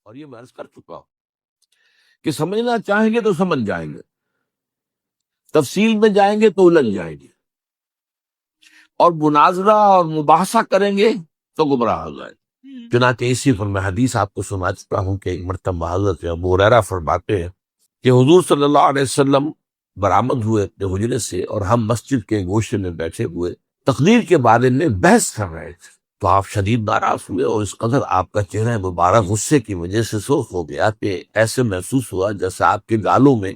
اور یہ میں عرض کر چکا ہوں کہ سمجھنا چاہیں گے تو سمجھ جائیں گے، تفصیل میں جائیں گے تو الجھ جائیں گے، اور مناظرہ اور مباحثہ کریں گے تو گمراہ ہو جائیں گے۔ چنانچہ اسی پر میں حدیث آپ کو سنا چکا ہوں کہ ایک مرتبہ حضرت ابو ہریرہ فرماتے ہیں کہ حضور صلی اللہ علیہ وسلم برآمد ہوئے اپنے حجرے سے، اور ہم مسجد کے گوشے میں بیٹھے ہوئے تقدیر کے بارے میں بحث کر رہے تھے، تو آپ شدید ناراض ہوئے، اور اس قدر آپ کا چہرہ مبارک غصے کی وجہ سے سرخ ہو گیا کہ ایسے محسوس ہوا جیسے آپ کے گالوں میں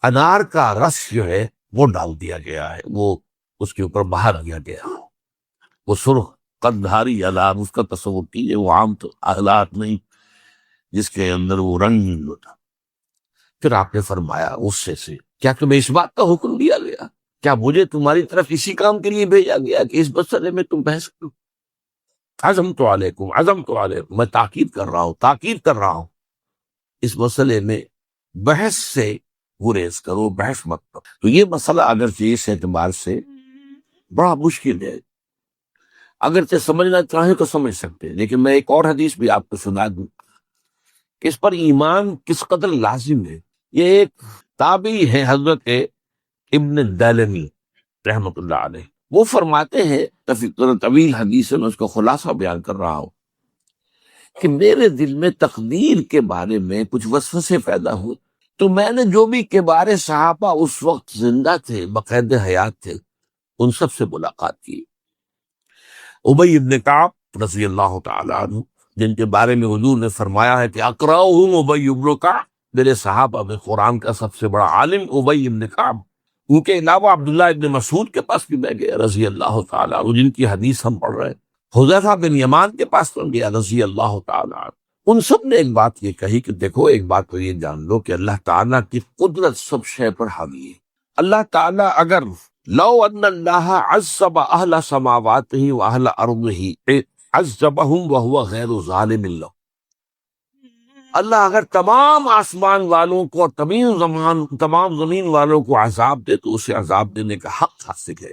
انار کا رس جو ہے وہ ڈال دیا گیا ہے، وہ اس کے اوپر بہا دیا گیا، وہ سرخ قندھاری انار، اس کا تصور کیجیے، وہ عام تو آلات نہیں جس کے اندر وہ رنگ ہوتا۔ پھر آپ نے فرمایا غصے سے، کیا تمہیں اس بات کا حکم دیا گیا؟ کیا مجھے تمہاری طرف اسی کام کے لیے بھیجا گیا کہ اس مسئلے میں تم بحث کرو؟ عزم تو علیکم، عزم تو علیکم، میں تاکید کر رہا ہوں اس مسئلے میں بحث سے گریز کرو، بحث مت کرو۔ تو یہ مسئلہ اگرچہ اس اعتبار سے بڑا مشکل ہے، اگرچہ سمجھنا چاہیں تو سمجھ سکتے ہیں، لیکن میں ایک اور حدیث بھی آپ کو سنا دوں کہ اس پر ایمان کس قدر لازم ہے۔ یہ ایک تابعی ہے حضرت ابن دالمی رحمۃ اللہ علیہ، وہ فرماتے ہیں، طویل حدیث ہے، میں اس کا خلاصہ بیان کر رہا ہوں، کہ میرے دل میں تقدیر کے بارے میں کچھ وسوسے پیدا ہوئے، تو میں نے جو بھی کبار صحابہ اس وقت زندہ تھے، بقید حیات تھے، ان سب سے ملاقات کی۔ ابی بن کعب رضی اللہ تعالیٰ عنہ، جن کے بارے میں حضور نے فرمایا ہے کہ اقرأہم ابی بن کعب، میرے صحابہ میں قرآن کا سب سے بڑا عالم ابی بن کعب، ان کے علاوہ عبداللہ ابن مسعود کے پاس بھی میں گیا رضی اللہ تعالیٰ عنہ، جن کی حدیث ہم پڑھ رہے ہیں، حذیفہ بن یمان کے پاس میں گیا رضی اللہ تعالیٰ عنہ۔ ان سب نے ایک بات یہ کہی کہ دیکھو، ایک بات تو یہ جان لو کہ اللہ تعالیٰ کی قدرت سب شے پر حاوی ہے۔ اللہ تعالیٰ اگر لو ان اللہ عذب اہل سماواتہ و اہل ارضہ عذبہم وہو غیر ظالم لہم، اللہ اگر تمام آسمان والوں کو اور تمام زمین والوں کو عذاب دے تو اسے عذاب دینے کا حق حاصل ہے،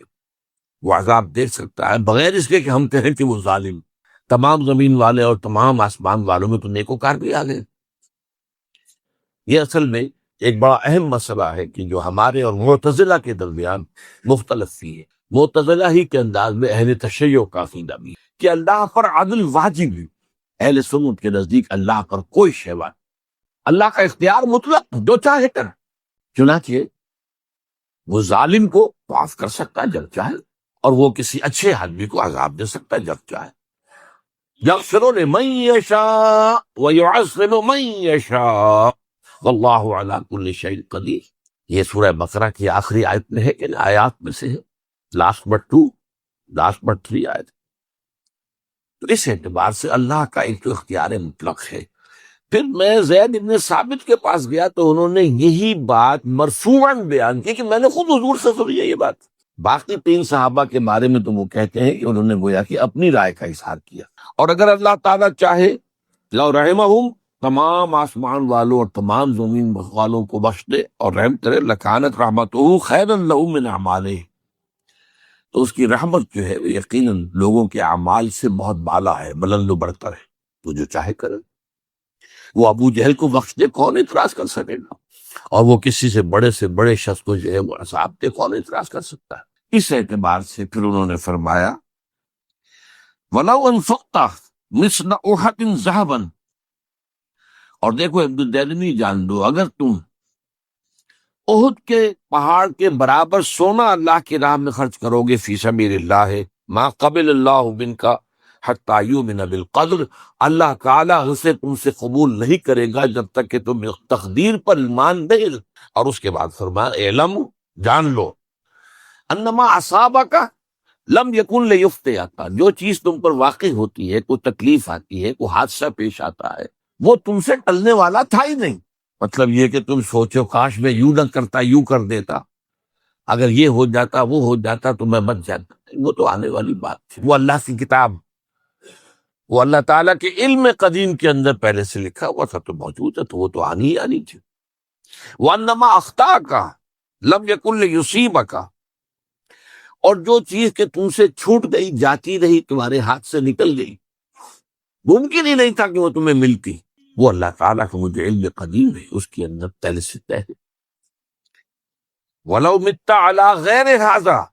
وہ عذاب دے سکتا ہے بغیر اس کے کہ ہم کہیں کہ وہ ظالم۔ تمام زمین والے اور تمام آسمان والوں میں تو نیکوکار بھی آ گئے۔ یہ اصل میں ایک بڑا اہم مسئلہ ہے کہ جو ہمارے اور معتزلہ کے درمیان مختلف فی ہے۔ معتزلہ ہی کے انداز میں اہل تشیع کا عقیدہ بھی ہے کہ اللہ پر عدل واجب ہے، اہل سنت کے نزدیک اللہ پر کوئی شے واجب، اللہ کا اختیار مطلق، جو چاہے کر، چنانچہ وہ ظالم کو معاف کر سکتا ہے جب چاہے، اور وہ کسی اچھے آدمی کو عذاب دے سکتا ہے جب چاہے۔ یغفر لمن یشاء ویعذب من یشاء واللہ علی کل شیء قدیر، یہ سورہ بقرہ کی آخری آیت میں ہے کہ آیات میں سے ہے، لاسٹ بٹ 3 آیت۔ تو اس اعتبار سے اللہ کا ایک تو اختیار مطلق ہے۔ پھر میں زید ابن ثابت کے پاس گیا تو انہوں نے یہی بات مرفوعاً بیان کی کہ میں نے خود حضور سے سنی ہے یہ بات۔ باقی 3 صحابہ کے بارے میں تو وہ کہتے ہیں کہ انہوں نے گویا کہ اپنی رائے کا اظہار کیا، اور اگر اللہ تعالیٰ چاہے لو رحمہم، تمام آسمان والوں اور تمام زمین والوں کو بخش دے اور رحم کرے، لکانت رحمتہ خیرا لہم من اعمالہم، تو اس کی رحمت جو ہے وہ یقیناً لوگوں کے اعمال سے بہت بالا ہے، بلند و برتر ہے، تو جو چاہے کرے۔ وہ ابو جہل کو بخش دے، کون اعتراض کر سکے گا؟ اور وہ کسی سے بڑے شخص کو جو ہے وہ عذاب دے، کون اعتراض کر سکتا ہے؟ اس اعتبار سے پھر انہوں نے فرمایا وَلَوْ أَنفَقْتَ مِثْلَ أُحُدٍ ذَهَبًا، اور دیکھو ابن دیلمی جان لو، اگر تم احد کے پہاڑ کے برابر سونا اللہ کی راہ میں خرچ کرو گے، فی سبیل اللہ، ما قبل اللہ منک حتی یؤمن بالقدر، اللہ تعالیٰ اسے تم سے قبول نہیں کرے گا جب تک کہ تم تقدیر پر ایمان نہیں۔ اور اس کے بعد فرمایا اعلم، جان لو، انما اصابک لم یکن لیخطئک، جو چیز تم پر واقع ہوتی ہے، کوئی تکلیف آتی ہے، کوئی حادثہ پیش آتا ہے، وہ تم سے ٹلنے والا تھا ہی نہیں۔ مطلب یہ کہ تم سوچو کاش میں یوں نہ کرتا، یوں کر دیتا، اگر یہ ہو جاتا، وہ ہو جاتا تو میں بچ جاتا، وہ تو آنے والی بات تھی، وہ اللہ کی کتاب، وہ اللہ تعالیٰ کے علم قدیم کے اندر پہلے سے لکھا ہوا تھا، تو موجود ہے، تو وہ تو آنی ہی آنی تھی۔ وَأَنَّمَا أَخْطَأَكَ لَمْ يَكُنْ لِيُصِيبَكَ، اور جو چیز کہ تم سے چھوٹ گئی، جاتی رہی، تمہارے ہاتھ سے نکل گئی، ممکن ہی نہیں تھا کہ وہ تمہیں ملتی. وہ اللہ تعالیٰ کا مجھے علم قدیم ہے، اس کے اندر پہلے سے طے ہے. وَلَوْ مِتَّ عَلَى غَيْرِ هَذَا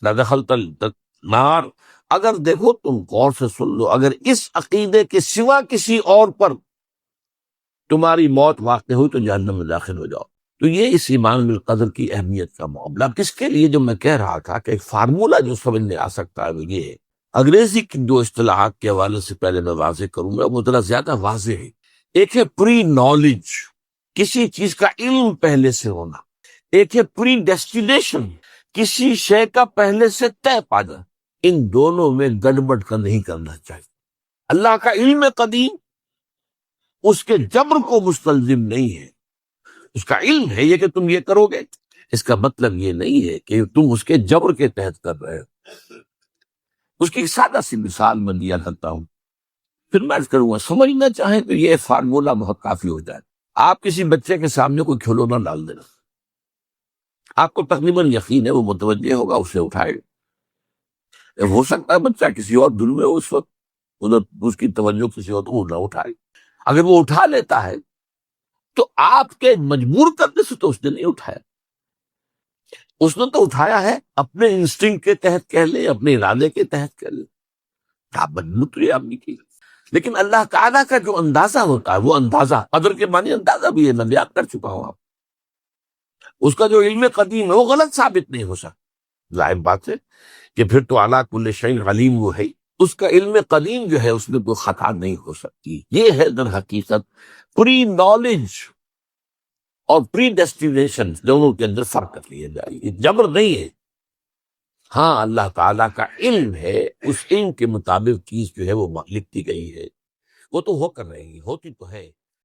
لَدَخَلْتَ النَّارَ. اگر دیکھو تم غور سے سن لو، اگر اس عقیدے کے سوا کسی اور پر تمہاری موت واقع ہوئی تو جہنم میں داخل ہو جاؤ. تو یہ اس ایمان بالقدر کی اہمیت کا معاملہ. اب کس کے لیے جو میں کہہ رہا تھا کہ ایک فارمولہ جو سمجھ میں آ سکتا ہے وہ یہ ہے. انگریزی کی دو اصطلاحات کے حوالے سے پہلے میں واضح کروں گا، وہ ذرا زیادہ واضح ہے. ایک ہے پری نالج، کسی چیز کا علم پہلے سے ہونا. ایک ہے پری ڈیسٹینیشن، کسی شے کا پہلے سے طے پانا. ان دونوں میں گڑبڑ کا نہیں کرنا چاہیے. اللہ کا علم قدیم اس کے جبر کو مستلزم نہیں ہے. اس کا علم ہے یہ کہ تم یہ کرو گے، اس کا مطلب یہ نہیں ہے کہ تم اس کے جبر کے تحت کر رہے ہو. اس کی ایک سادہ سی مثال میں دیا کرتا ہوں، پھر میں عرض کروں گا. سمجھنا چاہیں تو یہ فارمولہ بہت کافی ہو جائے. آپ کسی بچے کے سامنے کوئی کھلونا ڈال دینا، آپ کو تقریباً یقین ہے وہ متوجہ ہوگا، اسے اٹھائے گا. ہو سکتا ہے بچہ کسی اور دن میں اس وقت ادھر اس کی توجہ کسی اور کو نہ اٹھائے. اگر وہ اٹھا لیتا ہے تو آپ کے مجبور کرنے سے تو اس نے نہیں اٹھایا. اس نے تو اٹھایا ہے اپنے انسٹنکٹ کے تحت کہہ لیں، اپنے ارادے کے تحت کہہ لیں. آپ مجبور تو یہ آپ نہیں کی. لیکن اللہ تعالیٰ کا جو اندازہ ہوتا ہے وہ اندازہ، قدر کے معنی اندازہ بھی ہے، میں بیان کر چکا ہوں. آپ اس کا جو علم قدیم ہے وہ غلط ثابت نہیں ہو سکتا. ظاہر بات ہے کہ پھر تو اعلیٰ کل شیء علیم وہ ہے. اس کا علم قدیم جو ہے اس میں کوئی خطا نہیں ہو سکتی. یہ ہے در حقیقت پری نالج اور پری ڈیسٹینیشن، دونوں کے اندر فرق کر لیا جائے. یہ جبر نہیں ہے. ہاں اللہ تعالیٰ کا علم ہے، اس علم کے مطابق چیز جو ہے وہ لکھتی گئی ہے، وہ تو ہو کر رہے گی، ہوتی تو ہے.